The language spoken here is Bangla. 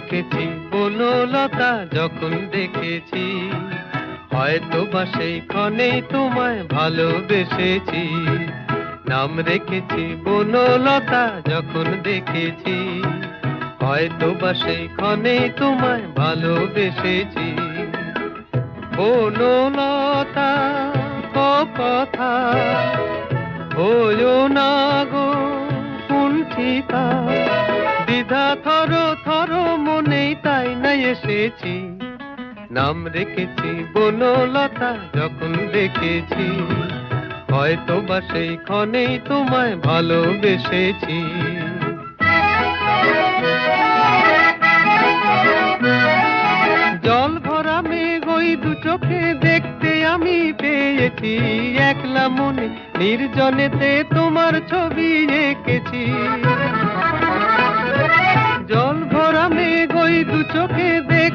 রেখেছি বনলতা যখন দেখেছি, হয়তো বা সেই ক্ষণেই তোমায় ভালোবেসেছি। নাম রেখেছি বনলতা যখন দেখেছি, হয়তো বা সেই ক্ষণেই তোমায় ভালোবেসেছি। বনলতা কথা হইও না গো কুণ্ঠিতা, দ্বিধা থর থর মনেই তাই না এসেছি। নাম রেখেছি বনলতা যখন দেখেছি, হয়তো বা সেই ক্ষণেই তোমায় ভালোবেসেছি। জল ভরা মেঘ ওই দু চোখে দেখতে আমি পেয়েছি, একলা মনে নির্জনেতে তোমার ছবি এঁকেছি। জল ভরা মেঘ ওই দু চোখে